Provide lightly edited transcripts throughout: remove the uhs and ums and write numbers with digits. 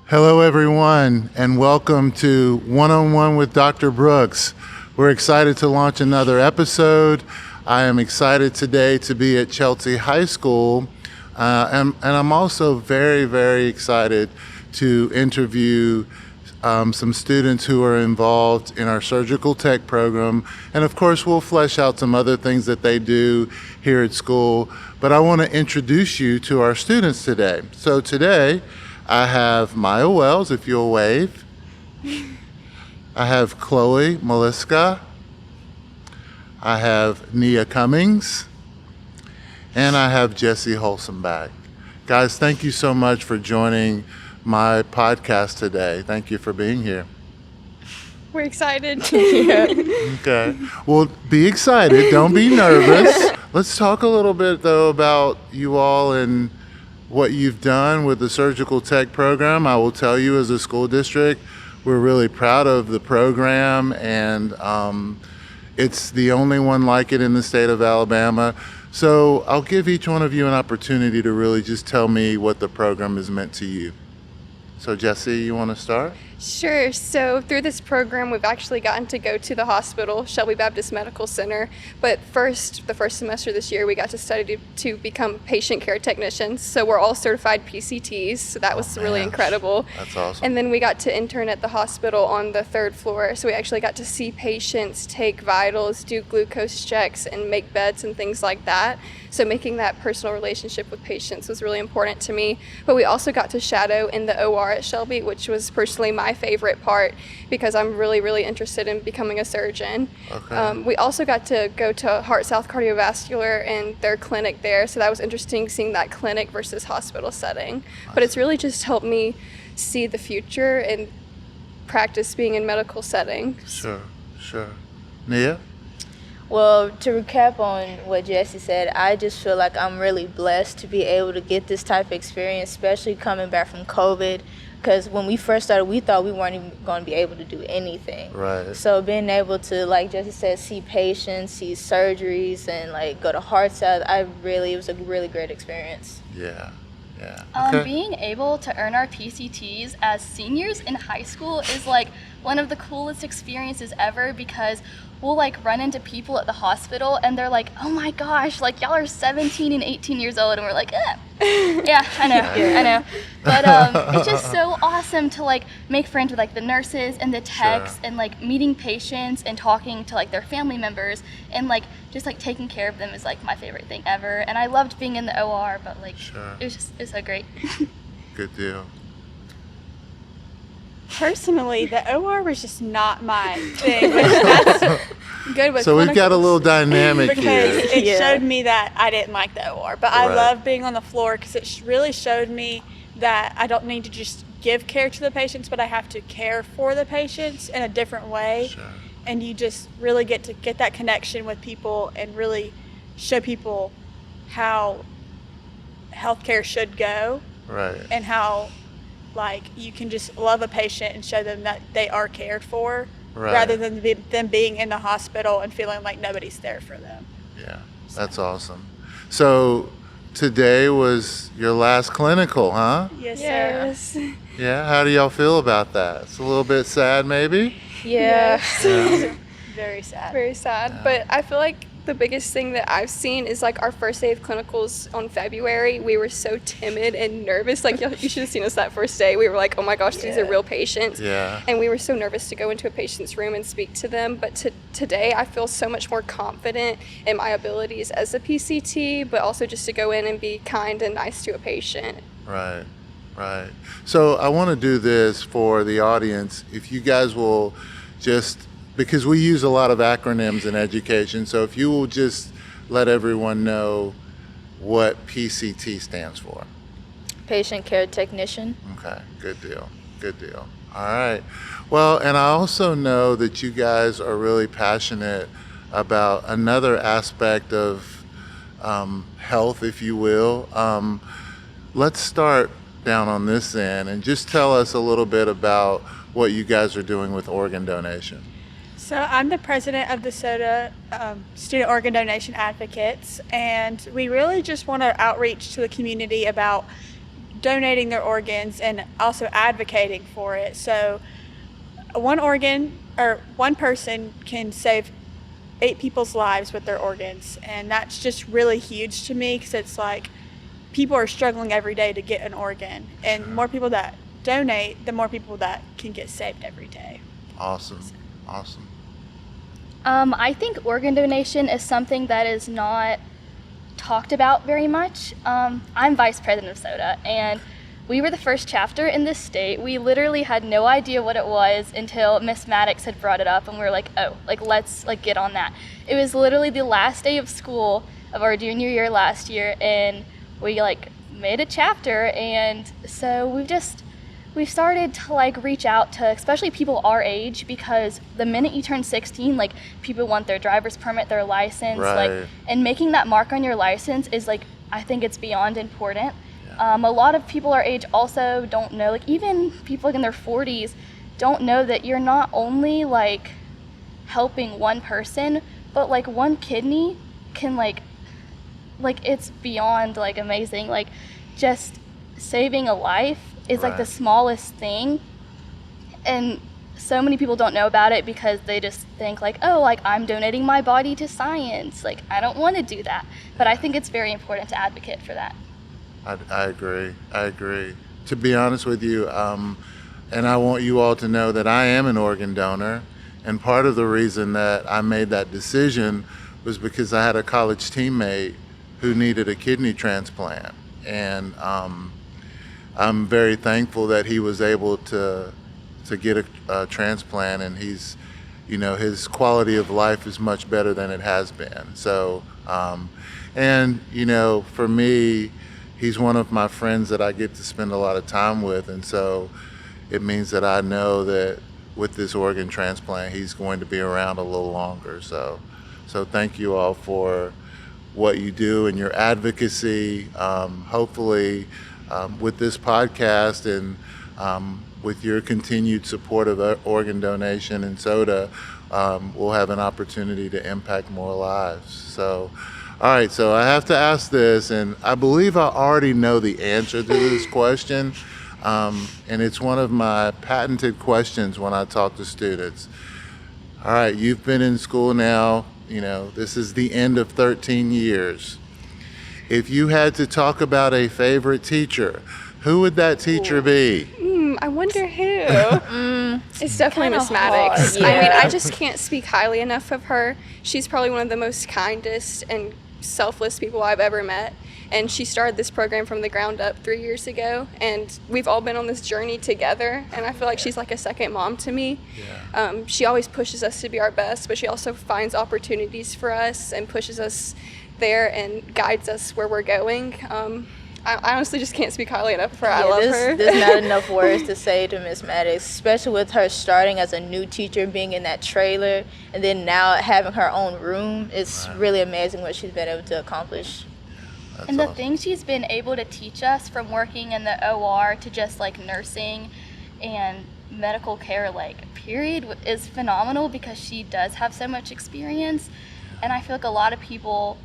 Hello, everyone, and welcome to One-on-One with Dr. Brooks. We're excited to launch another episode. I am excited today to be at Chelsea High School, and I'm also very, very excited to interview some students who are involved in our surgical tech program. And of course, we'll flesh out some other things that they do here at school. But I want to introduce you to our students today. So today, I have Mya Wells, if you'll wave. I have Chloe Maliska. I have Nia Cummings. And I have Jessie Holsombeck. Guys, thank you so much for joining my podcast today. Thank you for being here. We're excited. Okay. Well, be excited. Don't be nervous. Let's talk a little bit, though, about you all and what you've done with the surgical tech program. I will tell you, as a school district, we're really proud of the program, and it's the only one like it in the state of Alabama. So I'll give each one of you an opportunity to really just tell me what the program has meant to you. So Jessie, you want to start? Sure. So through this program, we've actually gotten to go to the hospital, Shelby Baptist Medical Center. But the first semester this year, we got to study to become patient care technicians. So we're all certified PCTs. So that was really incredible. That's awesome. And then we got to intern at the hospital on the 3rd floor. So we actually got to see patients, take vitals, do glucose checks, and make beds and things like that. So making that personal relationship with patients was really important to me. But we also got to shadow in the OR at Shelby, which was personally my favorite part because I'm really, really interested in becoming a surgeon. Okay. We also got to go to Heart South Cardiovascular and their clinic there. So that was interesting seeing that clinic versus hospital setting. But it's really just helped me see the future and practice being in medical settings. Sure. Nia? Well, to recap on what Jessie said, I just feel like I'm really blessed to be able to get this type of experience, especially coming back from COVID, because when we first started, we thought we weren't even going to be able to do anything. Right. So being able to, like Jessie said, see patients, see surgeries, and like go to Heart South, it was a really great experience. Yeah. Being able to earn our PCTs as seniors in high school is like one of the coolest experiences ever, because we'll like run into people at the hospital and they're like, oh my gosh, like y'all are 17 and 18 years old, and we're like, yeah, I know. But it's just so awesome to like make friends with like the nurses and the techs, and like meeting patients and talking to like their family members, and like just like taking care of them is like my favorite thing ever. And I loved being in the OR, but like it was so great. Good deal. Personally, the OR was just not my thing, which that's good with So we've got a little dynamic because here. it showed me that I didn't like the OR. But I love being on the floor because it really showed me that I don't need to just give care to the patients, but I have to care for the patients in a different way. Sure. And you just really get to get that connection with people and really show people how healthcare should go. Right. And how like you can just love a patient and show them that they are cared for, rather than them being in the hospital and feeling like nobody's there for them. Yeah, that's awesome. So today was your last clinical, huh? Yes, sir. Yeah, how do y'all feel about that? It's a little bit sad, maybe? Yeah. Very sad. Very sad. But I feel like the biggest thing that I've seen is like our first day of clinicals on February. We were so timid and nervous. Like you should have seen us that first day. We were like, oh my gosh, these are real patients. Yeah. And we were so nervous to go into a patient's room and speak to them. But today I feel so much more confident in my abilities as a PCT, but also just to go in and be kind and nice to a patient. Right. So I want to do this for the audience. If you guys will just, because we use a lot of acronyms in education, so if you will just let everyone know what PCT stands for. Patient care technician. Okay, good deal. All right. Well, and I also know that you guys are really passionate about another aspect of health, if you will. Let's start down on this end and just tell us a little bit about what you guys are doing with organ donation. So I'm the president of the SOTA Student Organ Donation Advocates, and we really just want to outreach to the community about donating their organs and also advocating for it. So one organ or one person can save 8 people's lives with their organs, and that's just really huge to me because it's like people are struggling every day to get an organ, and the more people that donate, the more people that can get saved every day. Awesome. I think organ donation is something that is not talked about very much. I'm vice president of SOTA, and we were the first chapter in this state. We literally had no idea what it was until Miss Maddox had brought it up, and we were like, oh, let's get on that. It was literally the last day of school of our junior year last year, and we made a chapter, and so we've started to reach out to especially people our age, because the minute you turn 16, people want their driver's permit, their license, right. And making that mark on your license is I think it's beyond important. A lot of people our age also don't know, even people in their 40s don't know that you're not only helping one person, but one kidney can it's beyond amazing. Just saving a life is Right. the smallest thing, and so many people don't know about it because they just think I'm donating my body to science. I don't want to do that, but I think it's very important to advocate for that. I agree. To be honest with you, and I want you all to know that I am an organ donor, and part of the reason that I made that decision was because I had a college teammate who needed a kidney transplant, and I'm very thankful that he was able to get a transplant, and he's, his quality of life is much better than it has been. So, and for me, he's one of my friends that I get to spend a lot of time with, and so it means that I know that with this organ transplant, he's going to be around a little longer. So thank you all for what you do and your advocacy. Hopefully, with this podcast and with your continued support of organ donation and SOTA, we'll have an opportunity to impact more lives. So, all right, so I have to ask this, and I believe I already know the answer to this question, and it's one of my patented questions when I talk to students. All right, you've been in school now, this is the end of 13 years. If you had to talk about a favorite teacher, who would that teacher be? I wonder who. It's definitely Miss Maddox. hard, I mean, yeah. I just can't speak highly enough of her. She's probably one of the most kindest and selfless people I've ever met. And she started this program from the ground up 3 years ago. And we've all been on this journey together. And I feel like she's like a second mom to me. Yeah. She always pushes us to be our best, but she also finds opportunities for us and pushes us there and guides us where we're going. I honestly just can't speak highly enough of her. I love her. There's not enough words to say to Miss Maddox, especially with her starting as a new teacher, being in that trailer, and then now having her own room. It's really amazing what she's been able to accomplish. That's And the awesome. things she's been able to teach us, from working in the OR to just nursing and medical care, period, is phenomenal, because she does have so much experience. And I feel like a lot of people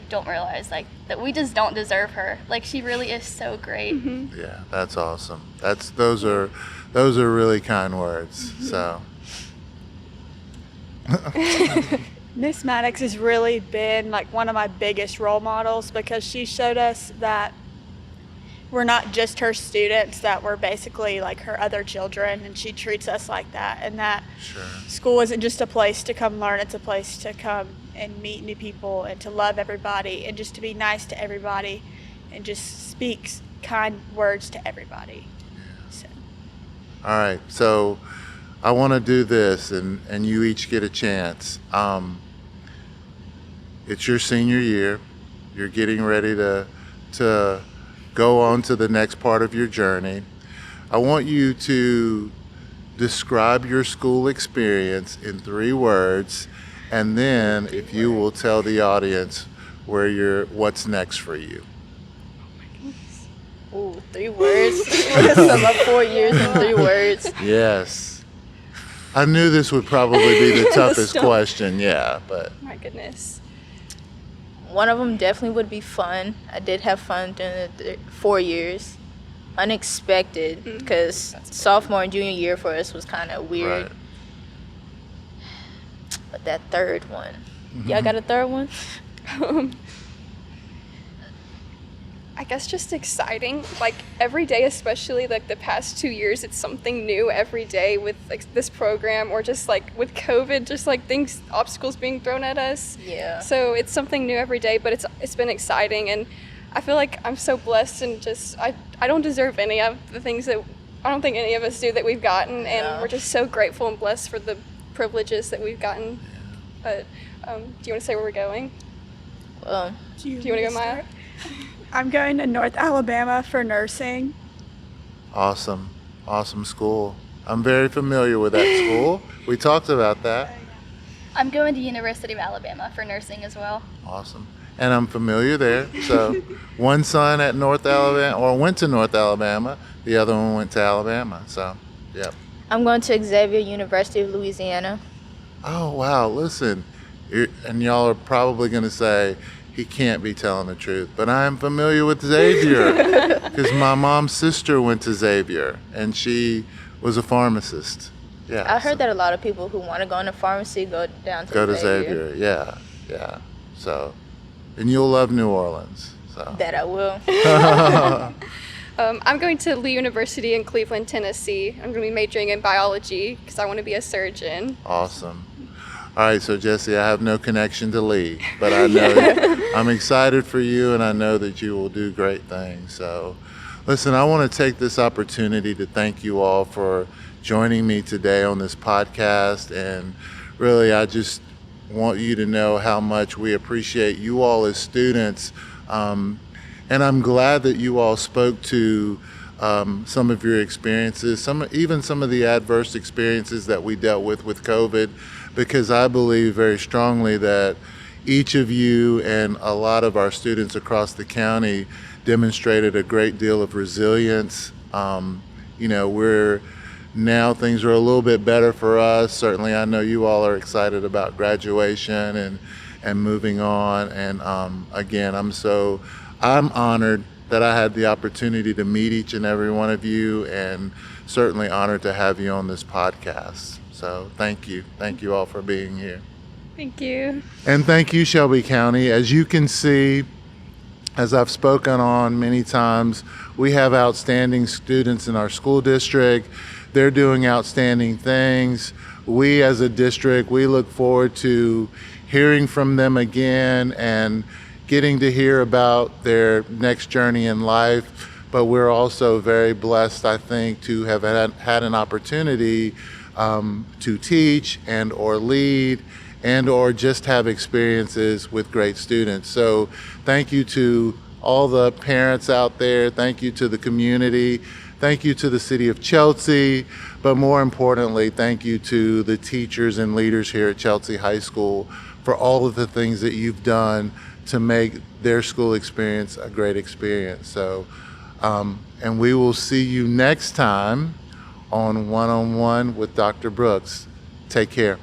don't realize that we just don't deserve her. She really is so great. Mm-hmm. Yeah, that's awesome. Those are really kind words. So Miss Maddox has really been one of my biggest role models, because she showed us that we're not just her students, that we're basically her other children, and she treats us like that, and that sure. school isn't just a place to come learn, it's a place to come and meet new people and to love everybody and just to be nice to everybody and just speaks kind words to everybody. So. All right, so I want to do this, and you each get a chance. It's your senior year. You're getting ready to go on to the next part of your journey. I want you to describe your school experience in 3 words, and then if you will tell the audience what's next for you? Ooh, 3 words. Sum up 4 years in 3 words. Yes. I knew this would probably be the toughest question, yeah, but My goodness. One of them definitely would be fun. I did have fun during the 4 years. Unexpected, because sophomore and junior year for us was kind of weird. right. But that third one, y'all got a third one? I guess just exciting. Like every day, especially like the past 2 years, it's something new every day with like this program, or just like with COVID, just like obstacles being thrown at us. Yeah. So it's something new every day, but it's been exciting, and I feel like I'm so blessed, and just I don't deserve any of the things that I don't think any of us do that we've gotten, and No. we're just so grateful and blessed for the privileges that we've gotten. But do you want to say where we're going? Do Do you want to go, Maya? I'm going to North Alabama for nursing. Awesome school. I'm very familiar with that school. We talked about that. I'm going to University of Alabama for nursing as well. Awesome. And I'm familiar there. So one son at North Alabama, or went to North Alabama, the other one went to Alabama. So, yep. I'm going to Xavier University of Louisiana. Oh, wow. Listen, and y'all are probably going to say, he can't be telling the truth, but I am familiar with Xavier because my mom's sister went to Xavier and she was a pharmacist. Yeah. I heard that a lot of people who want to go into pharmacy go down to Go to Xavier. Xavier. Yeah. So, and you'll love New Orleans. So. That I will. I'm going to Lee University in Cleveland, Tennessee. I'm going to be majoring in biology because I want to be a surgeon. Awesome. All right, so Jessie, I have no connection to Lee, but I know I'm excited for you, and I know that you will do great things. So, listen, I want to take this opportunity to thank you all for joining me today on this podcast, and really, I just want you to know how much we appreciate you all as students, and I'm glad that you all spoke to some of your experiences, even some of the adverse experiences that we dealt with COVID, because I believe very strongly that each of you and a lot of our students across the county demonstrated a great deal of resilience. We're now things are a little bit better for us. Certainly, I know you all are excited about graduation and moving on. And again, I'm honored that I had the opportunity to meet each and every one of you, and certainly honored to have you on this podcast. So thank you. Thank you all for being here. Thank you. And thank you, Shelby County. As you can see, as I've spoken on many times, we have outstanding students in our school district. They're doing outstanding things. We as a district, we look forward to hearing from them again and getting to hear about their next journey in life. But we're also very blessed, I think, to have had an opportunity to teach and or lead and or just have experiences with great students. So thank you to all the parents out there. Thank you to the community. Thank you to the city of Chelsea. But more importantly, thank you to the teachers and leaders here at Chelsea High School for all of the things that you've done to make their school experience a great experience. So, and we will see you next time on One-on-One with Dr. Brooks. Take care.